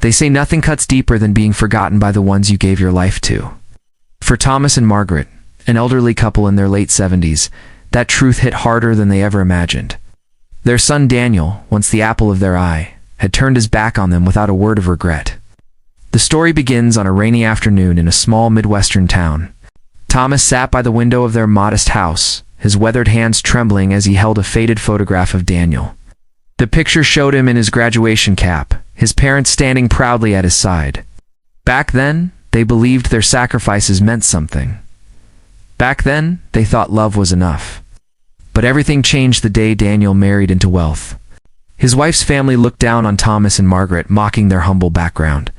They say nothing cuts deeper than being forgotten by the ones you gave your life to. For Thomas and Margaret, an elderly couple in their late 70s, that truth hit harder than they ever imagined. Their son Daniel, once the apple of their eye, had turned his back on them without a word of regret. The story begins on a rainy afternoon in a small Midwestern town. Thomas sat by the window of their modest house, his weathered hands trembling as he held a faded photograph of Daniel. The picture showed him in his graduation cap, his parents standing proudly at his side. Back then, they believed their sacrifices meant something. Back then, they thought love was enough. But everything changed the day Daniel married into wealth. His wife's family looked down on Thomas and Margaret, mocking their humble background.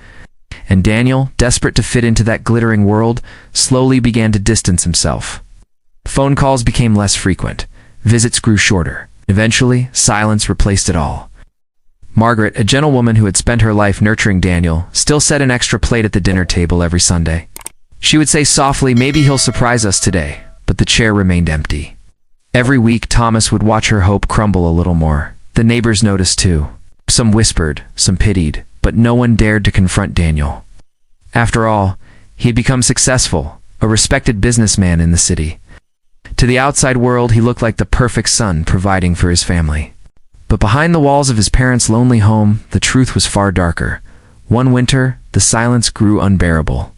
And Daniel, desperate to fit into that glittering world, slowly began to distance himself. Phone calls became less frequent. Visits grew shorter. Eventually, silence replaced it all. Margaret, a gentlewoman who had spent her life nurturing Daniel, still set an extra plate at the dinner table every Sunday. She would say softly, "Maybe he'll surprise us today," but the chair remained empty. Every week, Thomas would watch her hope crumble a little more. The neighbors noticed too. Some whispered, some pitied, but no one dared to confront Daniel. After all, he had become successful, a respected businessman in the city. To the outside world, he looked like the perfect son providing for his family. But behind the walls of his parents' lonely home, the truth was far darker. One winter, the silence grew unbearable.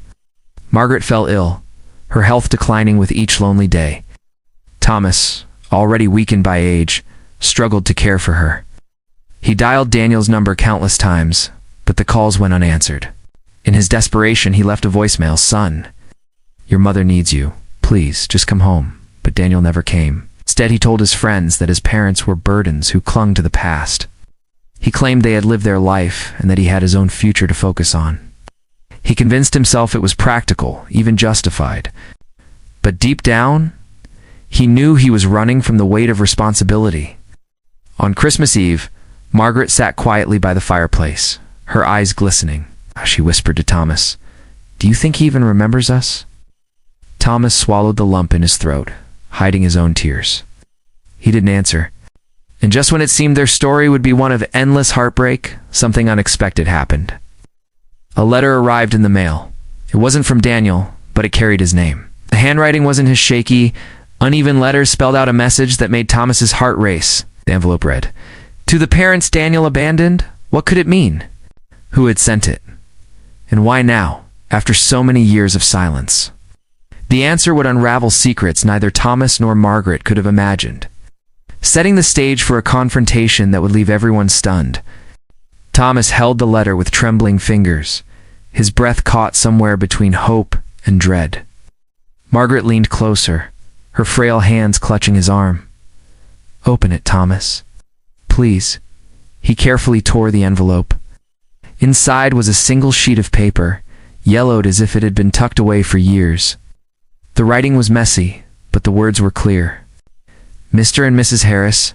Margaret fell ill, her health declining with each lonely day. Thomas, already weakened by age, struggled to care for her. He dialed Daniel's number countless times, but the calls went unanswered. In his desperation, he left a voicemail, "Son, your mother needs you. Please, just come home." But Daniel never came. Instead, he told his friends that his parents were burdens who clung to the past. He claimed they had lived their life and that he had his own future to focus on. He convinced himself it was practical, even justified. But deep down, he knew he was running from the weight of responsibility. On Christmas Eve, Margaret sat quietly by the fireplace, her eyes glistening. She whispered to Thomas, "Do you think he even remembers us?" Thomas swallowed the lump in his throat, hiding his own tears. He didn't answer. And just when it seemed their story would be one of endless heartbreak, something unexpected happened. A letter arrived in the mail. It wasn't from Daniel, but it carried his name. The handwriting wasn't his shaky, uneven letters spelled out a message that made Thomas's heart race. The envelope read, "To the parents Daniel abandoned." What could it mean? Who had sent it? And why now, after so many years of silence? The answer would unravel secrets neither Thomas nor Margaret could have imagined, setting the stage for a confrontation that would leave everyone stunned. Thomas held the letter with trembling fingers, his breath caught somewhere between hope and dread. Margaret leaned closer, her frail hands clutching his arm. "Open it, Thomas. Please." He carefully tore the envelope. Inside was a single sheet of paper, yellowed as if it had been tucked away for years. The writing was messy, but the words were clear. "Mr. and Mrs. Harris,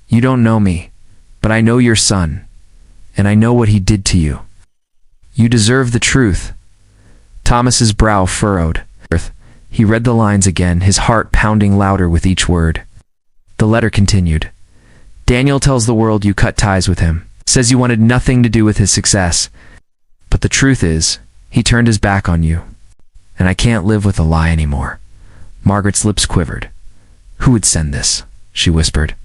you don't know me, but I know your son, and I know what he did to you. You deserve the truth." Thomas's brow furrowed. He read the lines again, his heart pounding louder with each word. The letter continued. "Daniel tells the world you cut ties with him, says you wanted nothing to do with his success. But the truth is, he turned his back on you. And I can't live with a lie anymore." Margaret's lips quivered. "Who would send this?" she whispered.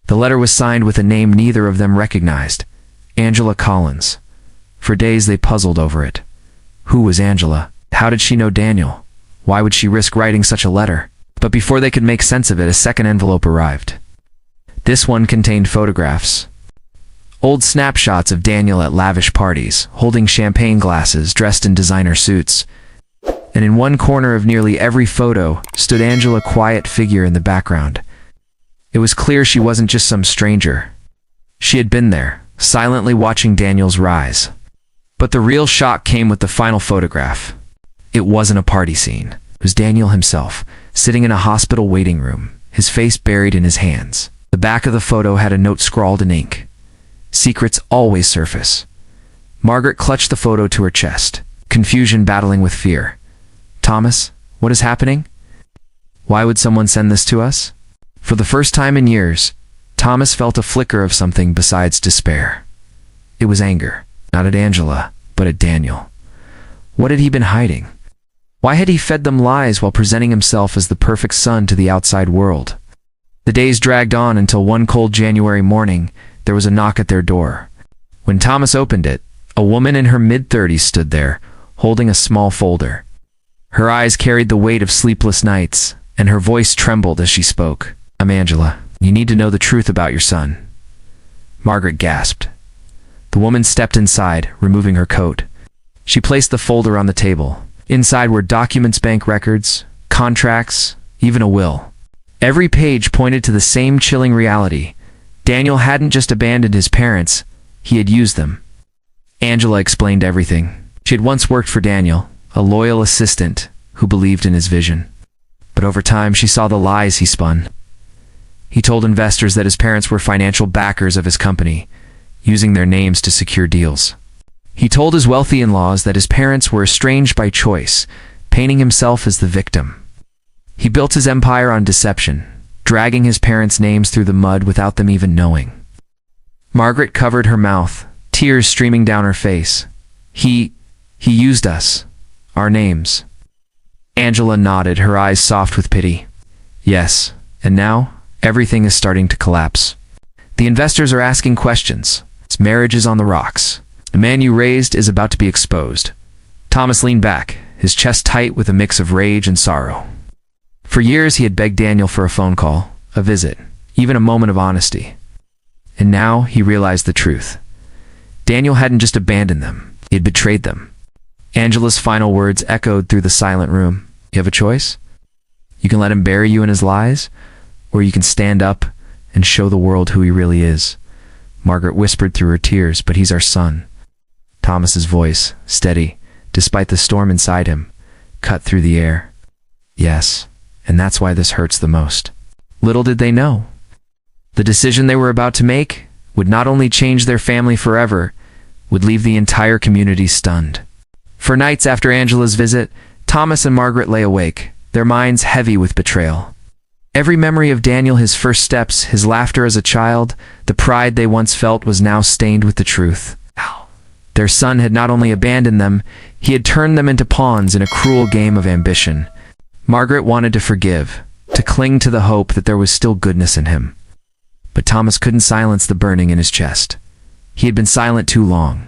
The letter was signed with a name neither of them recognized, Angela Collins. For days they puzzled over it. Who was Angela? How did she know Daniel? Why would she risk writing such a letter? But before they could make sense of it, a second envelope arrived. This one contained photographs. Old snapshots of Daniel at lavish parties, holding champagne glasses, dressed in designer suits. And in one corner of nearly every photo stood Angela, quiet figure in the background. It was clear she wasn't just some stranger. She had been there, silently watching Daniel's rise. But the real shock came with the final photograph. It wasn't a party scene. It was Daniel himself, sitting in a hospital waiting room, his face buried in his hands. The back of the photo had a note scrawled in ink. "Secrets always surface." Margaret clutched the photo to her chest, confusion battling with fear. "Thomas, what is happening? Why would someone send this to us?" For the first time in years, Thomas felt a flicker of something besides despair. It was anger. Not at Angela, but at Daniel. What had he been hiding? Why had he fed them lies while presenting himself as the perfect son to the outside world? The days dragged on until one cold January morning, there was a knock at their door. When Thomas opened it, a woman in her mid-30s stood there, holding a small folder. Her eyes carried the weight of sleepless nights, and her voice trembled as she spoke. "I'm Angela. You need to know the truth about your son." Margaret gasped. The woman stepped inside, removing her coat. She placed the folder on the table. Inside were documents, bank records, contracts, even a will. Every page pointed to the same chilling reality. Daniel hadn't just abandoned his parents, he had used them. Angela explained everything. She had once worked for Daniel, a loyal assistant who believed in his vision. But over time, she saw the lies he spun. He told investors that his parents were financial backers of his company, using their names to secure deals. He told his wealthy in-laws that his parents were estranged by choice, painting himself as the victim. He built his empire on deception, dragging his parents' names through the mud without them even knowing. Margaret covered her mouth, tears streaming down her face. He used us, our names. Angela nodded, her eyes soft with pity. Yes, and now, everything is starting to collapse. The investors are asking questions. His marriage is on the rocks. The man you raised is about to be exposed. Thomas leaned back, his chest tight with a mix of rage and sorrow. For years he had begged Daniel for a phone call, a visit, even a moment of honesty. And now he realized the truth. Daniel hadn't just abandoned them, he had betrayed them. Angela's final words echoed through the silent room. You have a choice? You can let him bury you in his lies, or you can stand up and show the world who he really is. Margaret whispered through her tears, but he's our son. Thomas's voice, steady, despite the storm inside him, cut through the air. Yes, and that's why this hurts the most. Little did they know. The decision they were about to make would not only change their family forever, would leave the entire community stunned. For nights after Angela's visit, Thomas and Margaret lay awake, their minds heavy with betrayal. Every memory of Daniel, his first steps, his laughter as a child, the pride they once felt was now stained with the truth. Their son had not only abandoned them, he had turned them into pawns in a cruel game of ambition. Margaret wanted to forgive, to cling to the hope that there was still goodness in him. But Thomas couldn't silence the burning in his chest. He had been silent too long.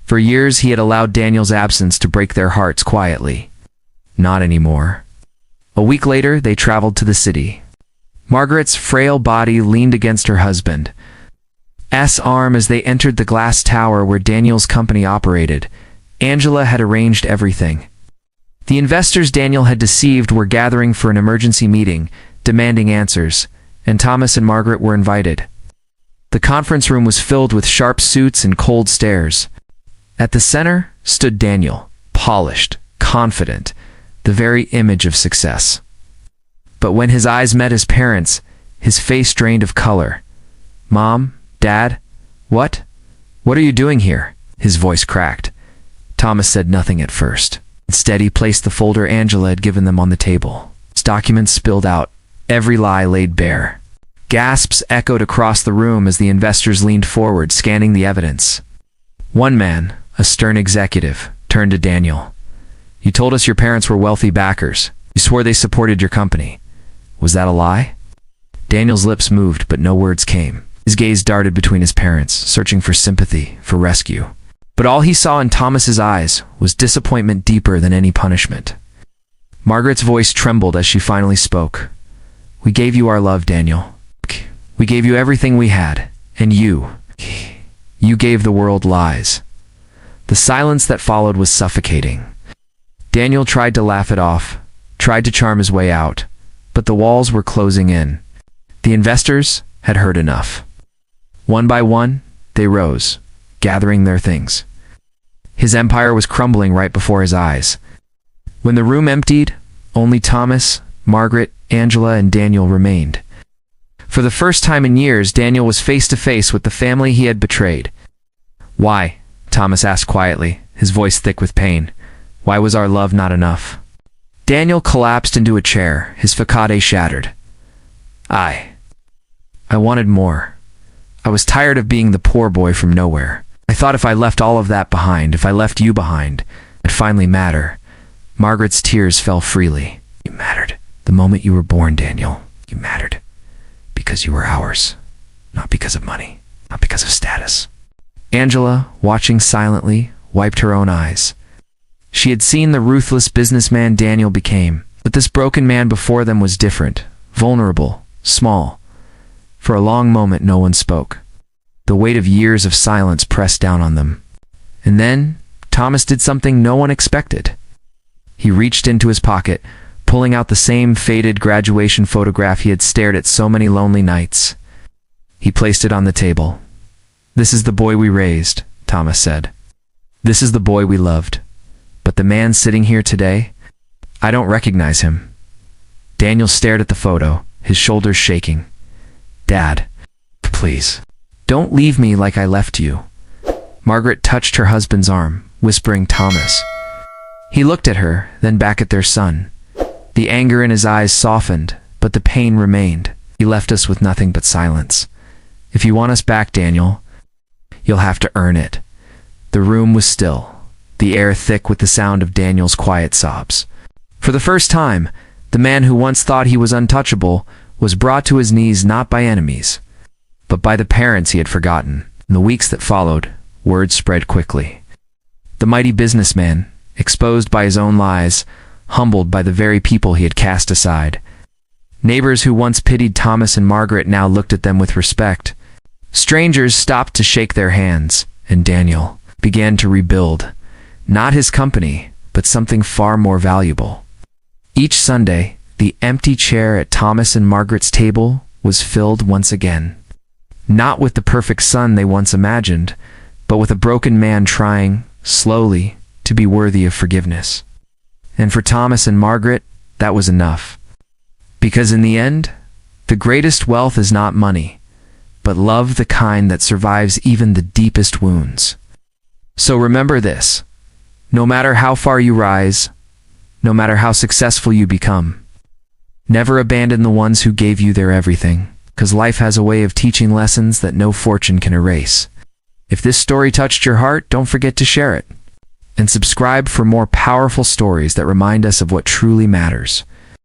For years he had allowed Daniel's absence to break their hearts quietly. Not anymore. A week later, they traveled to the city. Margaret's frail body leaned against her husband's arm as they entered the glass tower where Daniel's company operated. Angela had arranged everything. The investors Daniel had deceived were gathering for an emergency meeting, demanding answers, and Thomas and Margaret were invited. The conference room was filled with sharp suits and cold stares. At the center stood Daniel, polished, confident, the very image of success. But when his eyes met his parents', his face drained of color. "Mom? Dad? What? What are you doing here?" His voice cracked. Thomas said nothing at first. Instead, he placed the folder Angela had given them on the table. Its documents spilled out, every lie laid bare. Gasps echoed across the room as the investors leaned forward, scanning the evidence. One man, a stern executive, turned to Daniel. "You told us your parents were wealthy backers. You swore they supported your company. Was that a lie?" Daniel's lips moved, but no words came. His gaze darted between his parents, searching for sympathy, for rescue. But all he saw in Thomas's eyes was disappointment deeper than any punishment. Margaret's voice trembled as she finally spoke. "We gave you our love, Daniel. We gave you everything we had, and you gave the world lies." The silence that followed was suffocating. Daniel tried to laugh it off, tried to charm his way out, but the walls were closing in. The investors had heard enough. One by one, they rose, gathering their things. His empire was crumbling right before his eyes. When the room emptied, only Thomas, Margaret, Angela, and Daniel remained. For the first time in years, Daniel was face to face with the family he had betrayed. "Why?" Thomas asked quietly, his voice thick with pain. "Why was our love not enough?" Daniel collapsed into a chair, his facade shattered. I wanted more. I was tired of being the poor boy from nowhere. I thought if I left all of that behind, if I left you behind, it'd finally matter. Margaret's tears fell freely. You mattered. The moment you were born, Daniel, you mattered. Because you were ours. Not because of money. Not because of status. Angela, watching silently, wiped her own eyes. She had seen the ruthless businessman Daniel became, but this broken man before them was different, vulnerable, small. For a long moment no one spoke. The weight of years of silence pressed down on them. And then, Thomas did something no one expected. He reached into his pocket, pulling out the same faded graduation photograph he had stared at so many lonely nights. He placed it on the table. "This is the boy we raised," Thomas said. "This is the boy we loved. But the man sitting here today, I don't recognize him." Daniel stared at the photo, his shoulders shaking. "Dad, please, don't leave me like I left you." Margaret touched her husband's arm, whispering Thomas. He looked at her, then back at their son. The anger in his eyes softened, but the pain remained. "He left us with nothing but silence. If you want us back, Daniel, you'll have to earn it." The room was still, the air thick with the sound of Daniel's quiet sobs. For the first time, the man who once thought he was untouchable was brought to his knees not by enemies, but by the parents he had forgotten. In the weeks that followed, word spread quickly. The mighty businessman, exposed by his own lies, humbled by the very people he had cast aside. Neighbors who once pitied Thomas and Margaret now looked at them with respect. Strangers stopped to shake their hands, and Daniel began to rebuild, not his company, but something far more valuable. Each Sunday, the empty chair at Thomas and Margaret's table was filled once again. Not with the perfect son they once imagined, but with a broken man trying, slowly, to be worthy of forgiveness. And for Thomas and Margaret, that was enough. Because in the end, the greatest wealth is not money, but love, the kind that survives even the deepest wounds. So remember this: no matter how far you rise, no matter how successful you become, never abandon the ones who gave you their everything, because life has a way of teaching lessons that no fortune can erase. If this story touched your heart, don't forget to share it. And subscribe for more powerful stories that remind us of what truly matters.